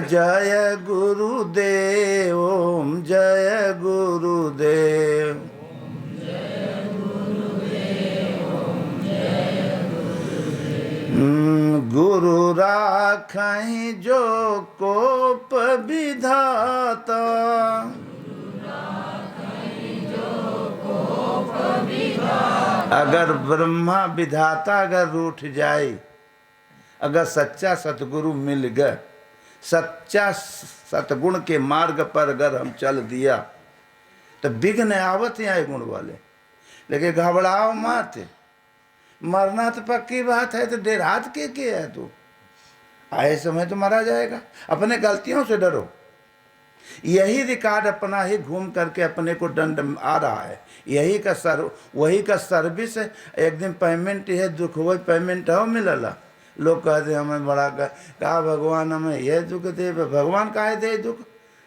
जय गुरुदेव, ओम जय गुरुदेव। गुरु राखहि जो कोप विधाता, अगर ब्रह्मा विधाता अगर रूठ जाए, अगर सच्चा सतगुरु मिल गए, सच्चा सतगुण के मार्ग पर अगर हम चल दिया तो विघ्न आवत आए गुण वाले। लेकिन घबराओ मत, मरना तो पक्की बात है, तो डेरात के है तू, आए समय तो मरा जाएगा। अपने गलतियों से डरो। यही रिकॉर्ड अपना ही घूम करके अपने को दंड आ रहा है, यही का वही का सर्विस है। एक दिन पेमेंट है, दुख वही पेमेंट हो मिलला। लोग कहते हमें बड़ा कहा भगवान हमें यह दुख दे, भगवान काहे दे दुख,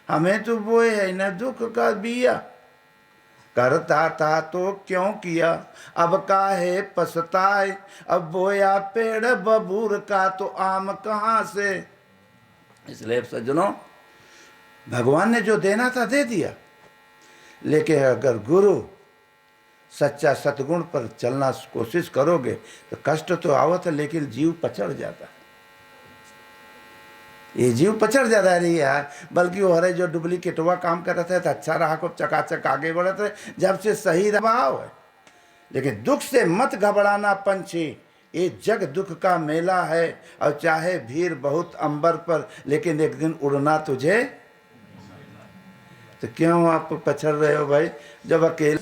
हमें तो बोए है न दुख का बिया, करता था तो क्यों किया, अब काहे पछताए, अब बोया पेड़ बबूर का तो आम कहाँ से। इसलिए सज्जनों, भगवान ने जो देना था दे दिया, लेकिन अगर गुरु सच्चा सतगुण पर चलना कोशिश करोगे तो कष्ट तो आवत है, लेकिन जीव पछड़ जाता है। ये जीव पछड़ जाता है यार। बल्कि वो हरे जो डुप्लीकेटवा काम कर रहे थे तो अच्छा रहा, को चकाचक आगे बढ़ रहे, जब से सही दबाव है। लेकिन दुख से मत घबराना पंछी, ये जग दुख का मेला है, और चाहे भीड़ बहुत अंबर पर, लेकिन एक दिन उड़ना तुझे। तो क्यों आप पछड़ रहे हो भाई, जब अकेले।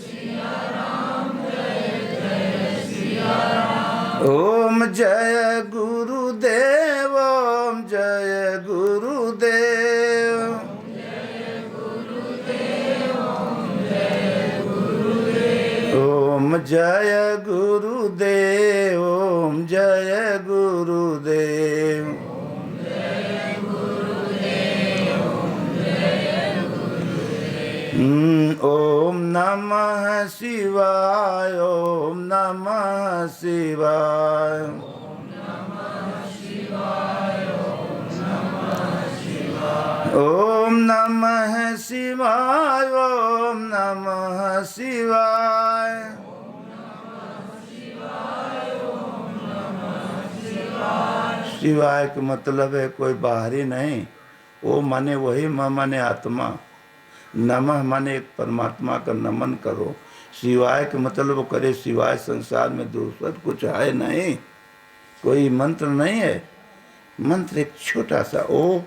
ओम जय गुरुदेव, ओम जय गुरुदेव। ओम जय गुरुदेव, ओम जय गुरुदेव। ओम नमः शिवाय, ओम नमः शिवाय। ओम नमः शिवाय, ओम नमः शिवाय। शिवाय का मतलब है कोई बाहरी नहीं, वो माने वही, म माने आत्मा, नमः माने एक परमात्मा का नमन करो। शिवाय का मतलब करे शिवाय संसार में दूसरा कुछ है नहीं, कोई मंत्र नहीं है। मंत्र एक छोटा सा ओ,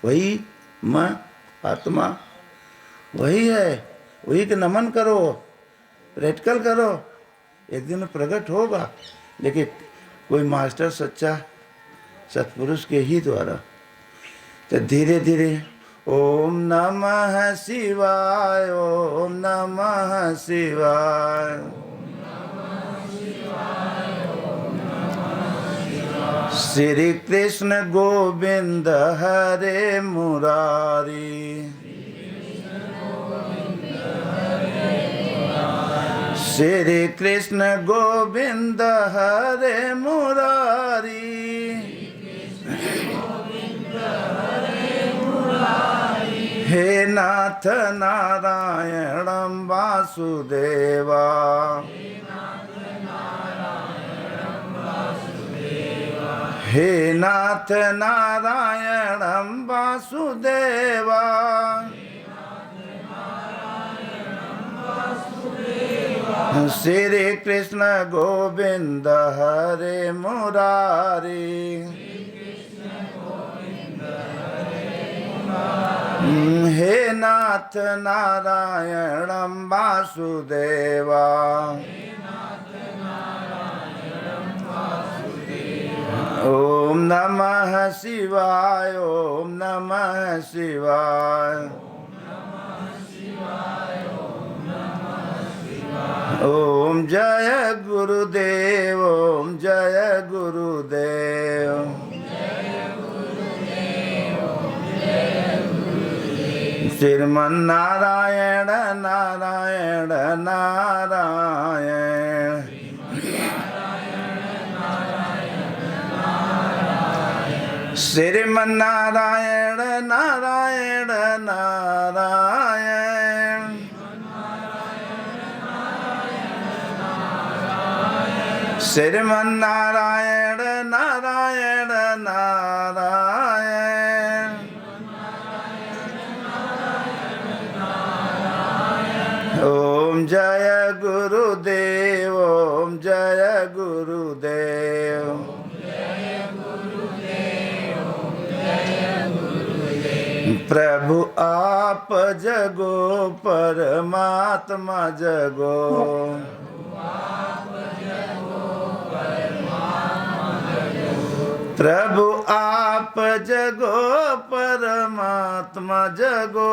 वही म आत्मा वही है, वही का नमन करो, प्रैक्टिकल करो, एक दिन प्रकट होगा। लेकिन कोई मास्टर सच्चा सत्पुरुष के ही द्वारा, तो धीरे धीरे ओम नमः शिवाय, ओम नमः शिवाय। श्री कृष्ण गोविंद हरे मुरारी, श्री कृष्ण गोविंद हरे मुरारी। हे नाथ नारायणं वासुदेवा, हे नाथ नारायणं वासुदेवा। श्री कृष्ण गोविंद हरे मुरारी, हे नाथ नारायणं वासुदेवा। ओम नमः शिवाय, ओम नमः शिवाय। ओम जय गुरुदेव, ओम जय गुरुदेव। श्रीमन्नारायण नारायण नारायण, श्रीमन्नारायण नारायण नारायण श्रीमन्नारायण नारायण नारायण ओम जय गुरुदेव ओम जय गुरुदेव प्रभु आप जगो परमात्मा जगो प्रभु आप जगो परमात्मा जगो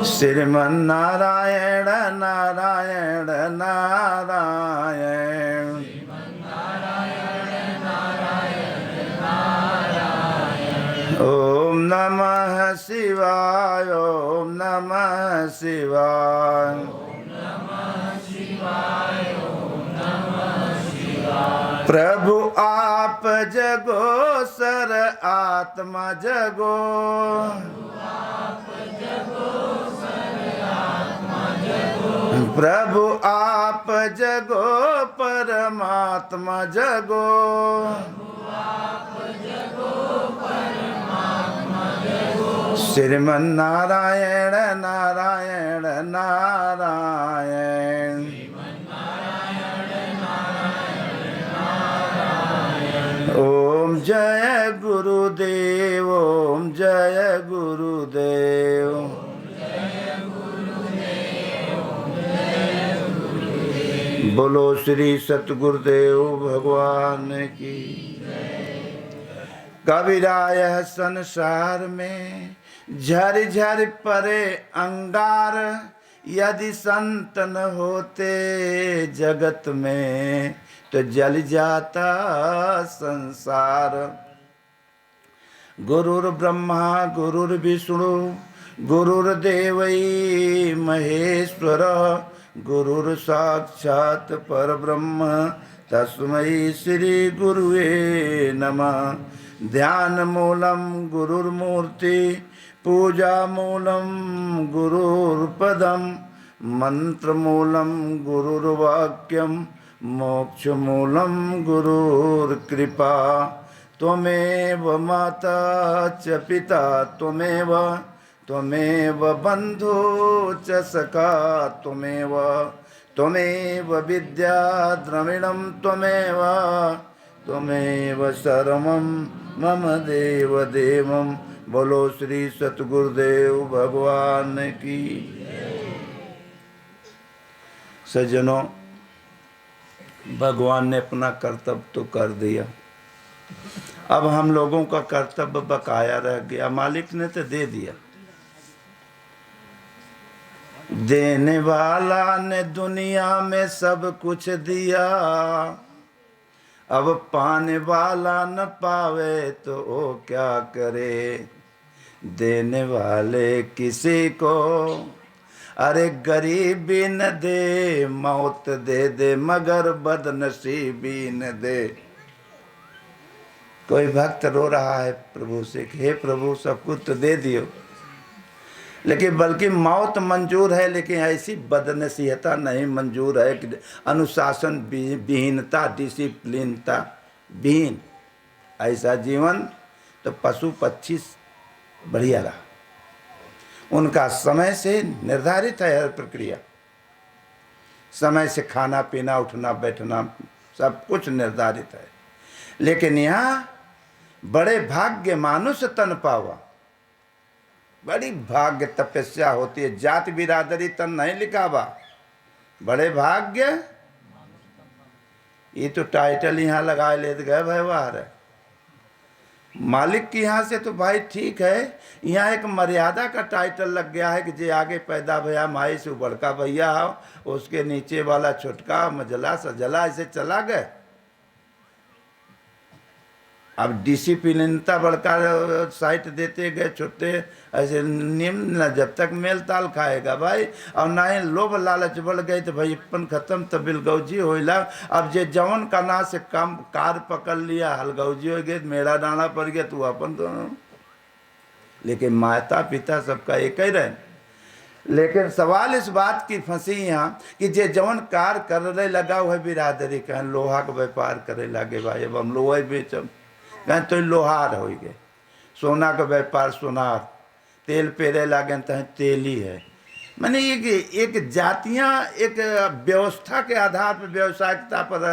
श्रीमन्नारायण नारायण नारायण ओम नमः शिवाय ओम नमः शिवाय प्रभु आप जगो सर आत्मा जगो प्रभु आप जगो परमात्मा जगो श्रीमन्नारायण नारायण नारायण ओम जय गुरुदेव ओम जय गुरुदेव बोलो श्री सतगुरुदेव भगवान की। कबीराय संसार में झर झर परे अंगार यदि संत न होते जगत में तो जल जाता संसार। गुरुर ब्रह्मा गुरुर विष्णु गुरुर्देवै महेश्वर गुरुर साक्षात परब्रह्म तस्मै श्री गुरुवे नमः। ध्यान मूलम गुरुर्मूर्ति पूजा मूलम गुरुर्पदम मंत्र मूलम गुरुर्वाक्यम मोक्ष मूलम गुरुर्कृपा। त्वमेव माता च पिता त्वमेव त्वमेव बंधु च सखा त्वमेव त्वमेव विद्या द्रविणं त्वमेव त्वमेव सर्वं मम देव देवं। बोलो श्री सतगुरुदेव भगवान की। सज्जनों, भगवान ने अपना कर्तव्य तो कर दिया, अब हम लोगों का कर्तव्य बकाया रह गया। मालिक ने तो दे दिया, देने वाला ने दुनिया में सब कुछ दिया, अब पाने वाला न पावे तो वो क्या करे। देने वाले किसी को अरे गरीबी न दे, मौत दे दे मगर बदनसीबी न दे। कोई भक्त रो रहा है प्रभु से कि हे प्रभु सब कुछ तो दे दियो, लेकिन बल्कि मौत मंजूर है, लेकिन ऐसी बदनसीहता नहीं मंजूर है कि अनुशासन विहीनता डिसिप्लिनता विहीन ऐसा जीवन तो पशु पक्षी बढ़िया रहा। उनका समय से निर्धारित है हर प्रक्रिया, समय से खाना पीना उठना बैठना सब कुछ निर्धारित है। लेकिन यहाँ बड़े भाग्य मानुष तन पावा, बड़ी भाग्य तपस्या होती है। जाति बिरादरी तन नहीं लिखावा, बड़े भाग्य। ये तो टाइटल यहाँ लगा ले गए व्यवहार है मालिक की यहाँ से तो भाई ठीक है। यहाँ एक मर्यादा का टाइटल लग गया है कि जे आगे पैदा भैया माई से बड़का भैया हो, उसके नीचे वाला छोटका मजला सजला ऐसे चला गए। अब डिसिप्लिनता बड़का साइट देते गए छोटे ऐसे निम्न न, जब तक मेल ताल खाएगा भाई। और ना ही लोभ लालच बढ़ गई तो भाई अपन खत्म तो बिलगौजी होइला। अब जे जवन का ना से कम कार पकड़ लिया हलगौजी हो गए, मेरा डाना पड़ गया तो अपन तो। लेकिन माता पिता सबका एक ही रहे। लेकिन सवाल इस बात की फंसी यहाँ कि जे जवन कार कर रहे लगा हुआ बिरादरी कहें लोहा का व्यापार करे लगे भाई, अब हम लोहा बेचम कहें तो लोहार हो गए। सोना का व्यापार सोनार, तेल पेरे लगे तो तेल ही है। मैंने एक जातियां एक व्यवस्था के आधार पर व्यवसायिकता पर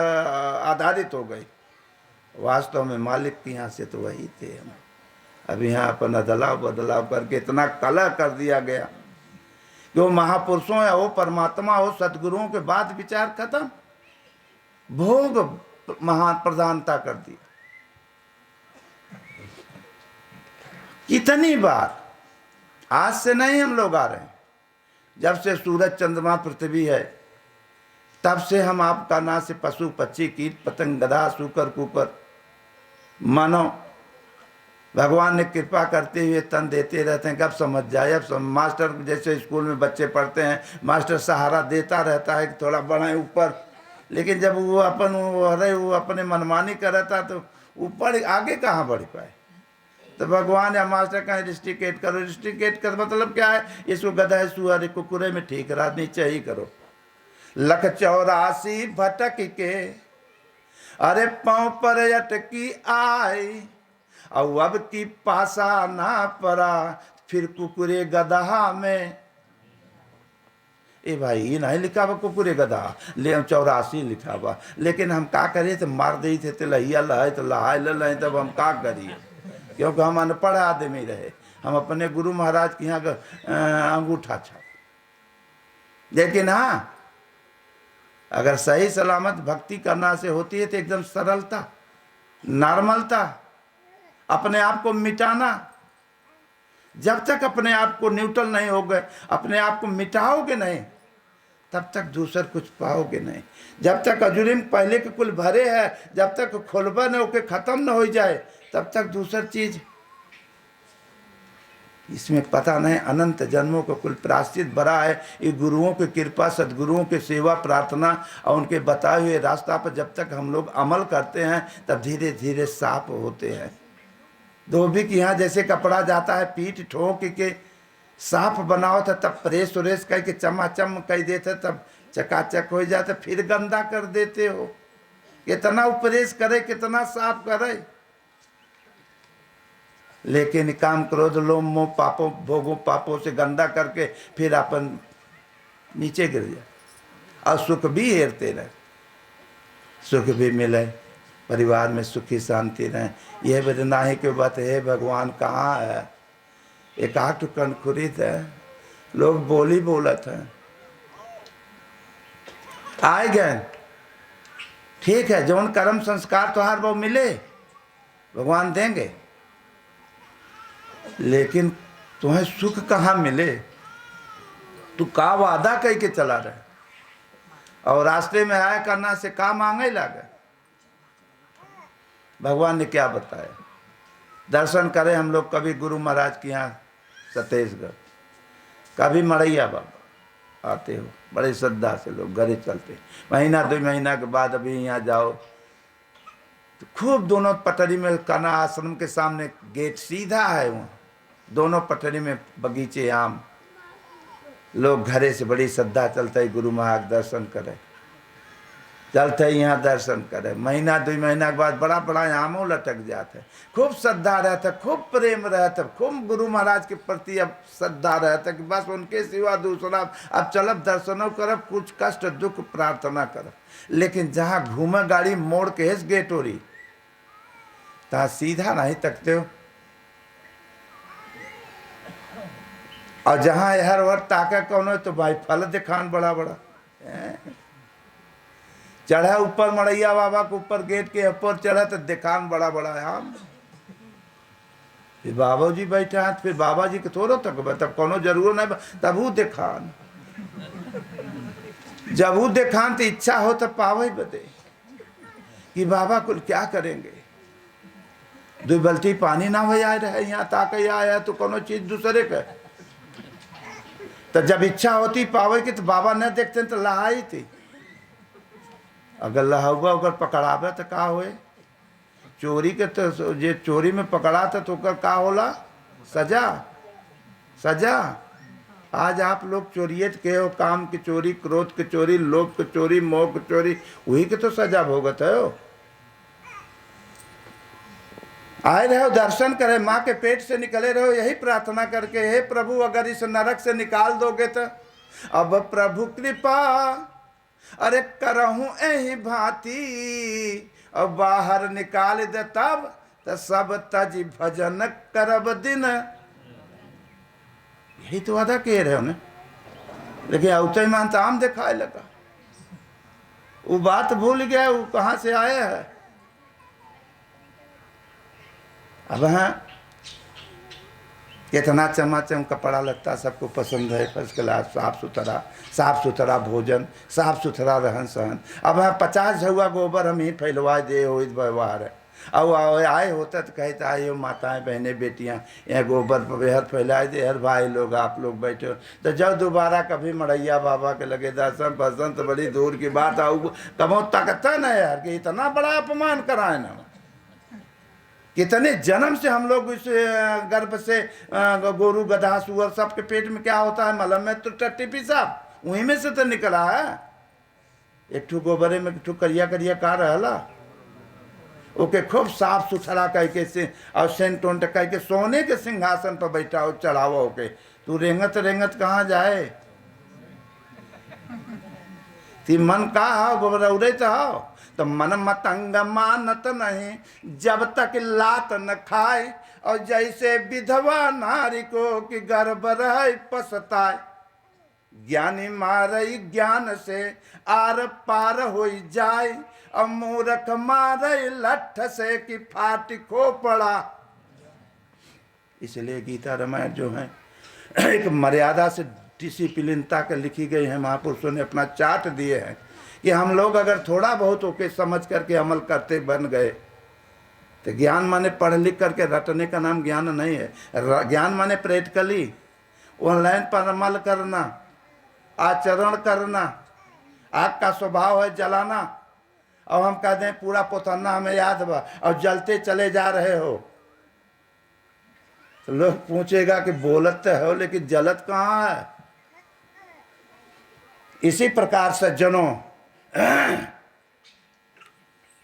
आधारित हो गई। वास्तव में मालिक के यहाँ से तो वही थे हम। अब यहाँ अपन अदलाव बदलाव करके इतना कलह कर दिया गया कि वो महापुरुषों या वो परमात्मा हो सदगुरुओं के बाद विचार खत्म, भोग महान प्रधानता कर दी। कितनी बार, आज से नहीं हम लोग आ रहे हैं, जब से सूरज चंद्रमा पृथ्वी है तब से हम आपका ना से पशु पक्षी कीट पतंग गधा सूकर कुकर मानो भगवान ने कृपा करते हुए तन देते रहते हैं। कब समझ जाए, अब मास्टर जैसे स्कूल में बच्चे पढ़ते हैं, मास्टर सहारा देता रहता है कि थोड़ा बढ़ाएं ऊपर, लेकिन जब वो अपन वो अपने मनमानी कर रहा था तो ऊपर आगे कहाँ बढ़ पाए। तो भगवान या मास्टर कहें रिस्ट्रिकेट करो, रिस्ट्रिकेट कर मतलब क्या है, इसको गधा सुअर कुकुरे में ठीक रहा नीचे ही करो। 184 भटक के अरे पाँव पर अटकी आई, और अब की पासा ना पड़ा फिर कुकुरे गधा में। ए भाई ये नहीं लिखा हुआ कुकुरे गधा, ले 84 लिखा हुआ, लेकिन हम का करिए तो मार दी थे तो लहिया लहे तो लहाय लहे, तब हम का करिए, क्योंकि हम अनपढ़ आदमी रहे। हम अपने गुरु महाराज के यहाँ का अंगूठा छाप। लेकिन हाँ, अगर सही सलामत भक्ति करना से होती है तो एकदम सरलता नॉर्मलता, अपने आप को मिटाना। जब तक अपने आप को न्यूट्रल नहीं हो गए, अपने आप को मिटाओगे नहीं, तब तक दूसर कुछ पाओगे नहीं। जब तक अजुरिम पहले के कुल भरे है, जब तक खोलबा न होके खत्म न हो जाए, तब तक दूसर चीज इसमें पता नहीं। अनंत जन्मों का कुल प्रायश्चित भरा है। ये गुरुओं की कृपा, सदगुरुओं की सेवा प्रार्थना और उनके बताए हुए रास्ता पर जब तक हम लोग अमल करते हैं, तब धीरे धीरे साफ होते हैं। धोबी के यहाँ जैसे कपड़ा जाता है पीठ ठोक के साफ बनाओ था, तब प्रेस उरेस कह के चमाचम कह देते, तब चकाचक हो जाता, फिर गंदा कर देते हो। कितना उपरेस करे, कितना साफ करे, लेकिन काम क्रोध लोभ मोह पापों भोगों पापों से गंदा करके फिर अपन नीचे गिर जाए। और सुख भी हेरते रहे, सुख भी मिले, परिवार में सुखी शांति रहे। यह बदना है कि बात है भगवान कहाँ है। एक आठ कनखुरित है, लोग बोली बोलत है, आए गए ठीक है, जौन कर्म संस्कार तो हर वो मिले भगवान देंगे, लेकिन तुम्हें सुख कहाँ मिले। तू का वादा कह के चला रहे, और रास्ते में आया करना से का मांगे लगे। भगवान ने क्या बताया, दर्शन करें हम लोग कभी गुरु महाराज के यहाँ सतेशगढ़, कभी मड़ैया बाबा आते हो, बड़े श्रद्धा से लोग घरे चलते। महीना 2 महीना के बाद अभी यहाँ जाओ तो खूब दोनों पटरी में कान्हा आश्रम के सामने गेट सीधा है, वहाँ दोनों पटरी में बगीचे आम, लोग घरे से बड़ी श्रद्धा चलते है गुरु महाराज दर्शन करे, चलते यहाँ दर्शन करे। महीना 2 महीना के बाद बड़ा बड़ा आमों लटक जाते, खूब श्रद्धा रहता, खूब प्रेम रहता, खूब गुरु महाराज के प्रति अब श्रद्धा रहता कि बस उनके सिवा दूसरा अब चलब दर्शनों करब, कुछ कष्ट दुख प्रार्थना करब। लेकिन जहाँ घूमे गाड़ी मोड़ के हेस गेट हो रही, तहाँ सीधा नहीं तकते हो, और जहाँ हर वर ताका कौन हो तो भाई फल दिखान बड़ा बड़ा चढ़ा ऊपर मड़ैया बाबा के ऊपर गेट के ऊपर चढ़ा तो दिखान बड़ा बड़ा है। हम फिर बाबा जी बैठे हैं, फिर बाबा जी के थोड़ा तक तब कोनो जरूर नहीं, तब वो दिखान, जब वो दिखान तो इच्छा हो तो पावे बदे कि बाबा कुल क्या करेंगे। दो बल्टी पानी ना हो आए रहे यहाँ ताक आया तो कोनो चीज दूसरे के। तो जब इच्छा होती पावे की तो बाबा न देखते तो लहाई थी। अगर लहुआ अगर पकड़ावे तो का होए? चोरी के तो जे चोरी में पकड़ा था तो का होला? सजा। सजा। आज आप लोग चोरियत के हो, काम की चोरी, क्रोध की चोरी, लोभ की चोरी, मोह की चोरी, वही के तो सजा भोगत है हो। आए रहो दर्शन करे, माँ के पेट से निकले रहो यही प्रार्थना करके, हे प्रभु अगर इस नरक से निकाल दोगे तो अब प्रभु कृपा अरे करहूं यही भांति, अब बाहर निकाल दे तब तो सब तज भजन करब दिन। यही तो वादा कह रहे हो ना, लेकिन औते मानता आम दिखाए लगा। वो बात भूल गया वो कहाँ से आया है। अब हाँ इतना चमाचम कपड़ा लगता सबको पसंद है, फर्स्ट क्लास, साफ सुथरा भोजन, साफ सुथरा रहन सहन। अब हाँ 50 झुआ गोबर हम ही फैलवा दे हो इस व्यवहार है। अब आए होता तो कहता आए हो माताएं बहनें बेटियां यहाँ गोबर बेहद फैलाए दे, हर भाई लोग आप लोग बैठे हो तो जब दोबारा कभी मड़ैया बाबा के लगे दर्शन फसन तो बड़ी दूर की बात आओ कमो ताकता ना यार कि इतना बड़ा अपमान कराए ना। कितने जन्म से हम लोग इस गर्भ से गोरू गधा सुअर सबके पेट में क्या होता है? मलम में तो टट्टी पेशाब वहीं में से तो निकला है। एक ठू गोबरे में एक ठू करिया करिया का रहला ओके खूब साफ सुथरा कह के से और सेंट ओंट कह के सोने के सिंहासन पर बैठा हो चढ़ावा होके तू रेंगत रेंगत कहाँ जाए? ती मन का हो गोबर उड़े तो हो तो मन मतंग मानत नहीं जब तक लात न खाए, और जैसे विधवा नारी को कि गर्भ रह पसताए, ज्ञानी मारई ज्ञान से आर पार हो जाए, और मूर्ख मारई लठ से कि फाट को पड़ा। इसलिए गीता रामायण जो है एक मर्यादा से डिसिप्लिनता के लिखी गई है। महापुरुषों ने अपना चार्ट दिए हैं कि हम लोग अगर थोड़ा बहुत ओके समझ करके अमल करते बन गए तो ज्ञान माने पढ़ लिख करके रटने का नाम ज्ञान नहीं है। ज्ञान माने प्रैक्टिकली ऑनलाइन पर अमल करना, आचरण करना। आग का स्वभाव है जलाना, और हम कहते हैं पूरा पोथन्ना हमें याद बा और जलते चले जा रहे हो तो लोग पूछेगा कि बोलत तो हो लेकिन जलत कहाँ है? इसी प्रकार से जनों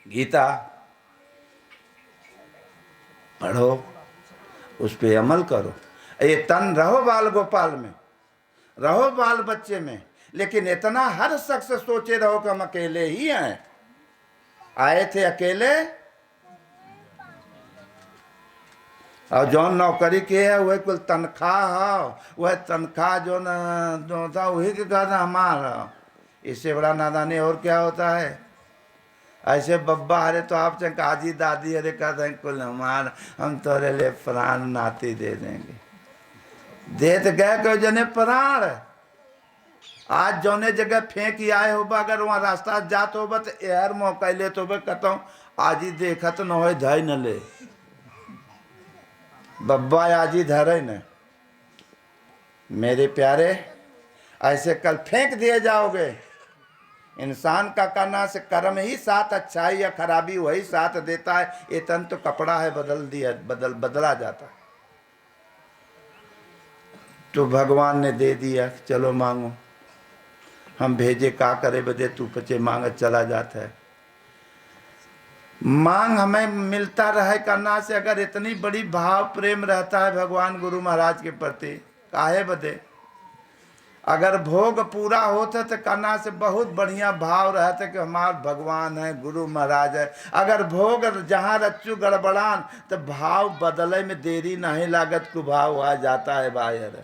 गीता पढ़ो, उस पे अमल करो। ये तन रहो बाल गोपाल में, रहो बाल बच्चे में, लेकिन इतना हर शख्स सोचे रहो कि हम अकेले ही हैं। आए थे अकेले, और जो नौकरी के है वह कुल तनख्वाह है, वह तनख्वाह जो न जो था वही के कहना हमारा। इससे बड़ा नादानी और क्या होता है? ऐसे बब्बा अरे तो आप चाहे काजी दादी अरे कहते हैं कुल हमारा, हम तोरे लिए प्राण नाती दे देंगे। दे तो गए कोई जने प्राण। आज जौने जगह फेंक आए हो अगर वहाँ रास्ता जात हो तो यार मौका ले तो कहता हूँ आज ही देखा तो न हो धाई न ले बब्बा आज ही धरे न। मेरे प्यारे ऐसे कल फेंक दिए जाओगे। इंसान का करना से कर्म ही साथ अच्छाई या खराबी वही साथ देता है। ये तन तो कपड़ा है बदला जाता है। तो भगवान ने दे दिया, चलो मांगो। हम भेजे का करे बदे तू पचे मांग चला जाता है। मांग हमें मिलता रहे करना से अगर इतनी बड़ी भाव प्रेम रहता है भगवान गुरु महाराज के प्रति काहे बदे। अगर भोग पूरा होता तो करना से बहुत बढ़िया भाव रहता कि हमारे भगवान है गुरु महाराज है। अगर भोग जहाँ रच्चू गड़बड़ान तो भाव बदले में देरी नहीं लागत को भाव आ जाता है बाहर।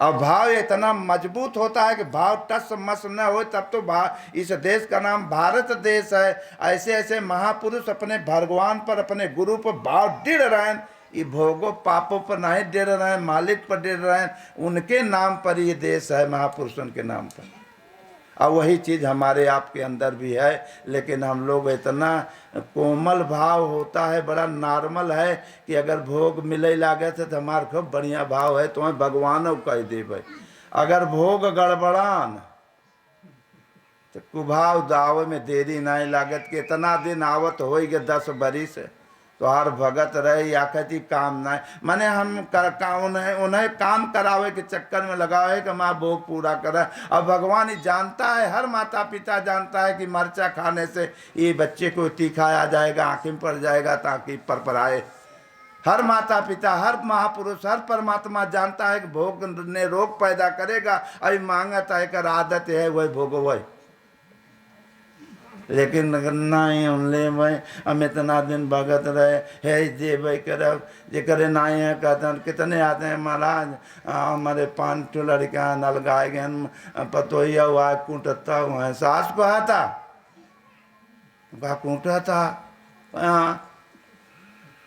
और भाव इतना मजबूत होता है कि भाव टस मस न हो तब तो भाव। इस देश का नाम भारत देश है। ऐसे ऐसे महापुरुष अपने भगवान पर अपने गुरु पर भाव दृढ़ रहें। ये भोगों पापों पर नहीं दृढ़ रहें, मालिक पर दृढ़ रहें। उनके नाम पर ये देश है, महापुरुषों के नाम पर। और वही चीज़ हमारे आपके अंदर भी है, लेकिन हम लोग इतना कोमल भाव होता है, बड़ा नॉर्मल है कि अगर भोग मिले लागे थे तो हमारे खूब बढ़िया भाव है, तुम्हें भगवान कह दे भाई। अगर भोग गड़बड़ान तो कुभाव दाव में देरी नहीं लागत, कि इतना दिन आवत हो गए 10 बरिस तो हर भगत रहे या कहती काम नहीं, माने हम उन्हें काम करावे के चक्कर में लगावे कि माँ भोग पूरा करे। अब भगवान ही जानता है, हर माता पिता जानता है कि मरचा खाने से ये बच्चे को तीखा आ जाएगा, आँखें पड़ जाएगा ताकि परपराए। हर माता पिता, हर महापुरुष, हर परमात्मा जानता है कि भोग ने रोग पैदा करेगा, अभी मांगता है कर आदत है वही भोग वही। लेकिन नहीं उनले भाई हम इतना दिन भगत रहे है जे भाई करब जे करे नहीं है कहते कितने आते हैं महाराज, हमारे 5 ठो लड़का नल गाय गए पतोहिया हुआ कूटता हुआ है, सास को आता कूटा था।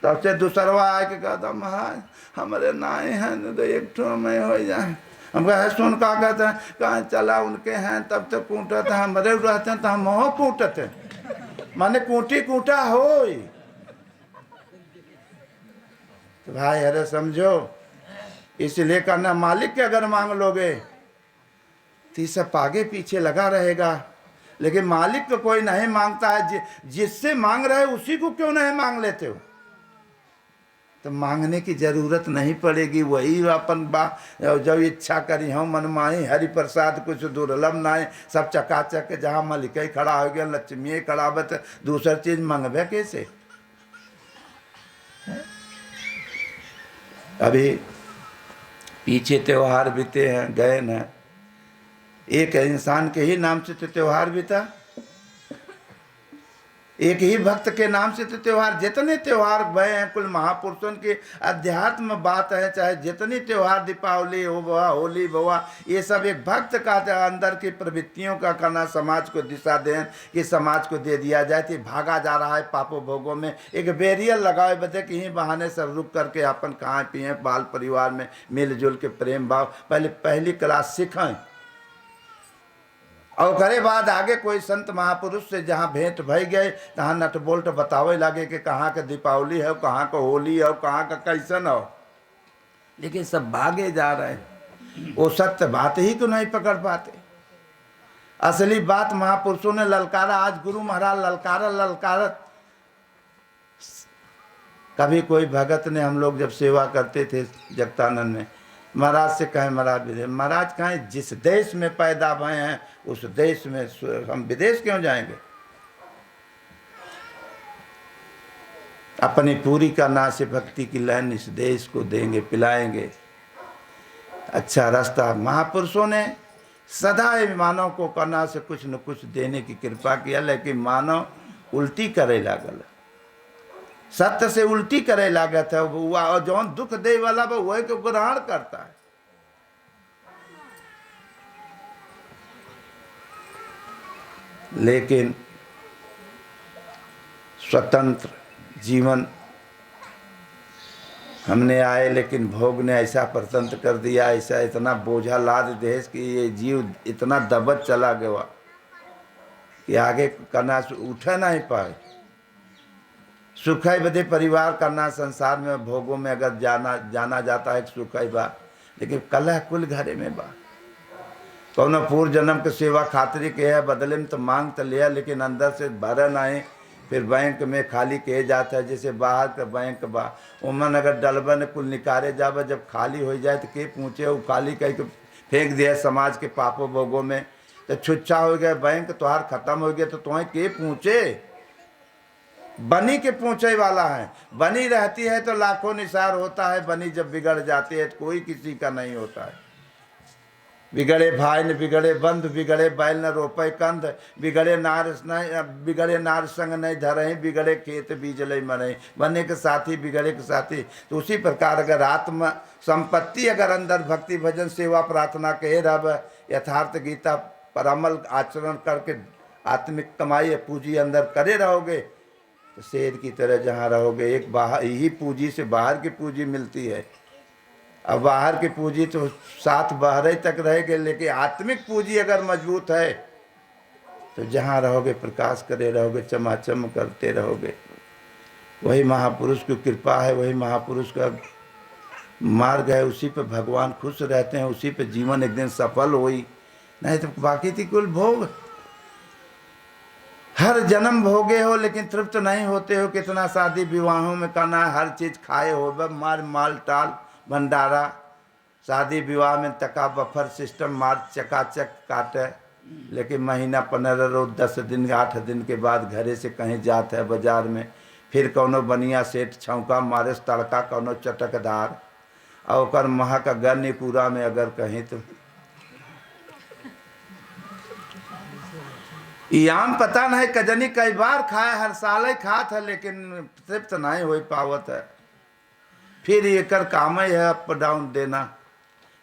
तब से दूसरवा आए के कहता महाराज हमारे नाई हैं तो एक ठो में हो जाए। हम कहे सुन का कहते हैं, कहा चला उनके हैं तब तो कूटत है, हमारे रहते हैं तो हम हो कूटत है, माने कूटी कूटा हो। तो भाई अरे समझो, इसलिए करना मालिक के अगर मांग लोगे तो ये सब आगे पीछे लगा रहेगा, लेकिन मालिक को कोई नहीं मांगता है। जिससे मांग रहे उसी को क्यों नहीं मांग लेते हो? तो मांगने की जरूरत नहीं पड़ेगी, वही अपन जब इच्छा करी हम मनमाही हरि प्रसाद कुछ दुर्लभ नाय, सब चकाचक जहाँ मलिक खड़ा हो गया, लक्ष्मी खड़ा बत दूसर चीज मंगबे कैसे? अभी पीछे त्योहार बीते हैं गए न, एक इंसान के ही नाम से तो त्योहार बीता, एक ही भक्त के नाम से तो त्योहार, जितने त्योहार भय हैं कुल महापुरुषों के अध्यात्म बात है, चाहे जितनी त्योहार दीपावली हो बवा होली बवा, ये सब एक भक्त का अंदर की प्रवृत्तियों का करना, समाज को दिशा दें कि समाज को दे दिया जाए। तो भागा जा रहा है पापों भोगों में, एक बैरियर लगाए बदे कि यहीं बहाने सब रुक करके अपन खाएं पिए, बाल परिवार में मिलजुल के प्रेम भाव पहली क्लास सीखें, और करे बाद आगे कोई संत महापुरुष से जहाँ भेंट भई गए तहाँ नट बोल्ट बतावे लगे कि कहाँ का दीपावली है, कहाँ का होली है, कहाँ का कैसन हो। लेकिन सब भागे जा रहे हैं, वो सत्य बात ही को नहीं पकड़ पाते। असली बात महापुरुषों ने ललकारा, आज गुरु महाराज ललकारा। कभी कोई भगत ने, हम लोग जब सेवा करते थे जगतानंद में, महाराज से कहे महाराज कहें जिस देश में पैदा भए हैं उस देश में हम विदेश क्यों जाएंगे? अपनी पूरी करना से भक्ति की लहन इस देश को देंगे, पिलाएंगे अच्छा रास्ता। महापुरुषों ने सदा मानव को करना से कुछ न कुछ देने की कृपा किया, लेकिन मानव उल्टी करे लागल, सत्य से उल्टी करे लागत है और जो दुख दे वाला वही को ग्रहण करता है। लेकिन स्वतंत्र जीवन हमने आए, लेकिन भोग ने ऐसा परतंत्र कर दिया, ऐसा इतना बोझा लाद देश कि ये जीव इतना दबत चला गया कि आगे करना उठा नहीं पाए। सुख है बदे परिवार करना, संसार में भोगों में अगर जाना जाता है सुख है बा, लेकिन कलह कुल घरे में बा। कौन पूर्व जन्म के सेवा खातिर के है, बदले में तो मांग तो लिया लेकिन अंदर से भरा नहीं, फिर बैंक में खाली कहे जाता है। जैसे बाहर का बैंक बा, उमन अगर डलबन कुल निकारे जाबा, जब खाली हो जाए तो के पूछे, वो खाली कह के फेंक दिया समाज के पापों भोगों में, तो छुच्छा हो गया बैंक तोहार खत्म हो गया, तो तुम्हें के पूछे? बनी के पूछे वाला है। बनी रहती है तो लाखों निसार होता है, बनी जब बिगड़ जाती है तो कोई किसी का नहीं होता है। बिगड़े भाई न बिगड़े बंध, बिगड़े बैल न रोपे कंध, बिगड़े नार संग नहीं धरे, बिगड़े खेत बीजले मरे। बने के साथी बिगड़े के साथी। तो उसी प्रकार अगर आत्म संपत्ति अगर अंदर भक्ति भजन सेवा प्रार्थना के रब यथार्थ गीता पर अमल आचरण करके आत्मिक कमाई पूंजी अंदर करे रहोगे तो शेर की तरह जहाँ रहोगे। एक बाहर ही पूंजी से बाहर की पूंजी मिलती है, अब बाहर की पूंजी तो साथ बाहर तक रहेगी, लेकिन आत्मिक पूंजी अगर मजबूत है तो जहाँ रहोगे प्रकाश करे रहोगे, चमाचम करते रहोगे। वही महापुरुष की कृपा है, वही महापुरुष का मार्ग है, उसी पे भगवान खुश रहते हैं, उसी पे जीवन एक दिन सफल हुई। नहीं तो बाकी थी कुल भोग, हर जन्म भोगे हो लेकिन तृप्त नहीं होते हो। कितना शादी विवाहों में करना है, हर चीज खाए हो, मार माल टाल भंडारा, शादी विवाह में तका बफर सिस्टम मार चकाचक काटे, लेकिन महीना 15 रोज 10 दिन 8 दिन के बाद घरे से कहीं जात है बाजार में, फिर कौनो बनिया सेठ छौका मारे तड़का कौनो चटकदार, और ओकर महा का गर्नी पूरा में अगर कहीं तो आम पता नहीं कजनी कई बार खाए, हर साल ही खात है लेकिन तृप्त नहीं हो पावत है। फिर ये कर काम ही है अप डाउन देना,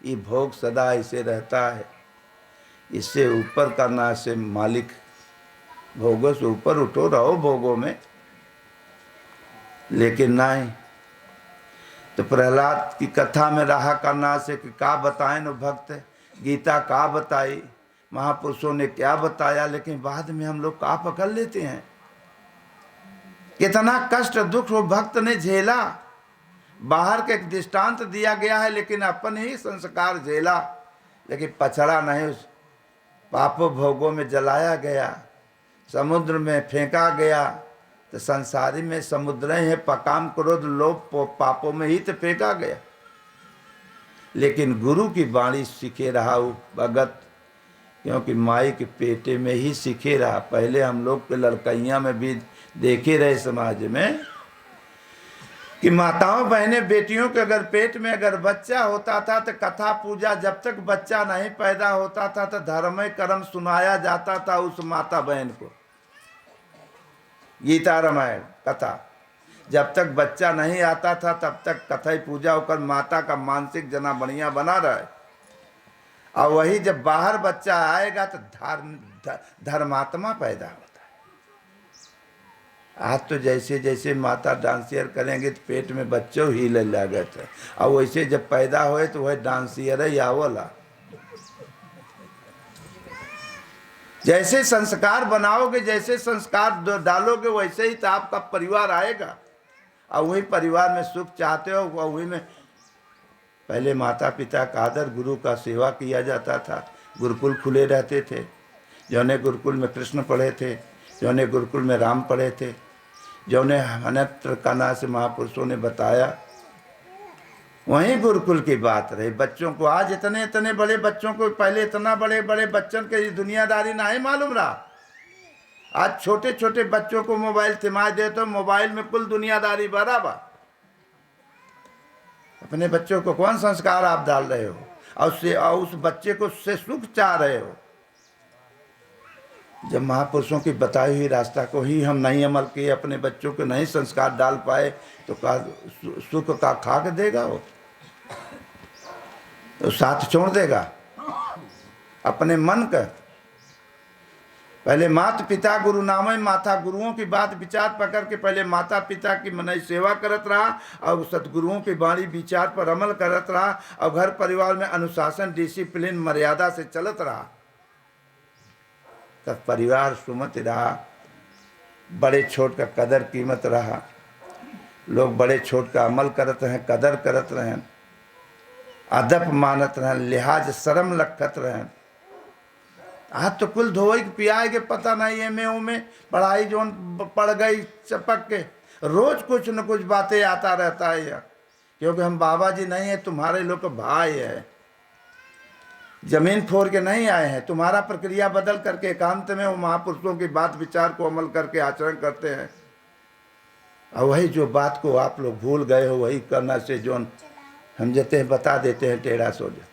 ये भोग सदा इसे रहता है, इससे ऊपर करना से मालिक, भोगों से ऊपर उठो रहो भोगों में, लेकिन नहीं। तो प्रहलाद की कथा में रहा करना से कि का बताएं न भक्त, गीता का बताई, महापुरुषों ने क्या बताया, लेकिन बाद में हम लोग का पकड़ लेते हैं। कितना कष्ट दुख वो भक्त ने झेला, बाहर के एक दृष्टांत दिया गया है लेकिन अपन ही संस्कार झेला, लेकिन पछड़ा नहीं, उस पापों भोगों में जलाया गया, समुद्र में फेंका गया। तो संसारी में समुद्र है, पकाम क्रोध लोभ पापों में ही तो फेंका गया। लेकिन गुरु की वाणी सीखे रहा वो भगत, क्योंकि माई के पेटे में ही सीखे रहा। पहले हम लोग के लड़कइयाँ में भी देखे रहे समाज में कि माताओं बहनें बेटियों के अगर पेट में अगर बच्चा होता था तो कथा पूजा, जब तक बच्चा नहीं पैदा होता था तो धर्म कर्म सुनाया जाता था उस माता बहन को, गीता रामायण कथा। जब तक बच्चा नहीं आता था तब तक कथा पूजा होकर माता का मानसिक जना बढ़िया बना रहे, और वही जब बाहर बच्चा आएगा तो धर्मात्मा पैदा होता है। आज तो जैसे जैसे माता डांसियर करेंगे तो पेट में बच्चों ही लागत है, और वैसे जब पैदा होए तो वह डांसियर ही आवला। जैसे संस्कार बनाओगे, जैसे संस्कार डालोगे, वैसे ही तो आपका परिवार आएगा, और वही परिवार में सुख चाहते हो, वही में पहले माता पिता का आदर, गुरु का सेवा किया जाता था। गुरुकुल खुले रहते थे, जौने गुरुकुल में कृष्ण पढ़े थे, जौने गुरुकुल में राम पढ़े थे, जौने अनंत काना से महापुरुषों ने बताया, वहीं गुरुकुल की बात रही। बच्चों को आज इतने इतने बड़े बच्चों को, पहले इतना बड़े बड़े बच्चों के दुनियादारी नहीं मालूम रहा। आज छोटे छोटे बच्चों को मोबाइल थमा दे तो मोबाइल में कुल दुनियादारी बराबर। अपने बच्चों को कौन संस्कार आप डाल रहे हो, और उस बच्चे को उससे सुख चाह रहे हो। जब महापुरुषों की बताई हुई रास्ता को ही हम नहीं अमल किए, अपने बच्चों को नहीं संस्कार डाल पाए, तो का सुख का खाक देगा वो, तो साथ छोड़ देगा अपने मन का। पहले माता पिता गुरु नाम माथा, गुरुओं की बात विचार पकड़ के पहले माता पिता की मनई सेवा करत रहा, और सतगुरुओं की वाणी विचार पर अमल करत रहा, और घर परिवार में अनुशासन डिसिप्लिन मर्यादा से चलत रहा, तब परिवार सुमत रहा। बड़े छोट का कदर कीमत रहा, लोग बड़े छोट का अमल करत रहे, कदर करत रहे, अदब मानत रहे, लिहाज शर्म लखत रहे। आज तो कुल धोई पियाए के पता नहीं है में पढ़ाई जो पड़ गई चपक के, रोज कुछ न कुछ बातें आता रहता है यार, क्योंकि हम बाबा जी नहीं है, तुम्हारे लोग भाई है, जमीन फोड़ के नहीं आए हैं। तुम्हारा प्रक्रिया बदल करके एकांत में वो महापुरुषों की बात विचार को अमल करके आचरण करते हैं, और वही जो बात को आप लोग भूल गए हो वही करना से जो हम जते बता देते हैं टेढ़ा सोजा।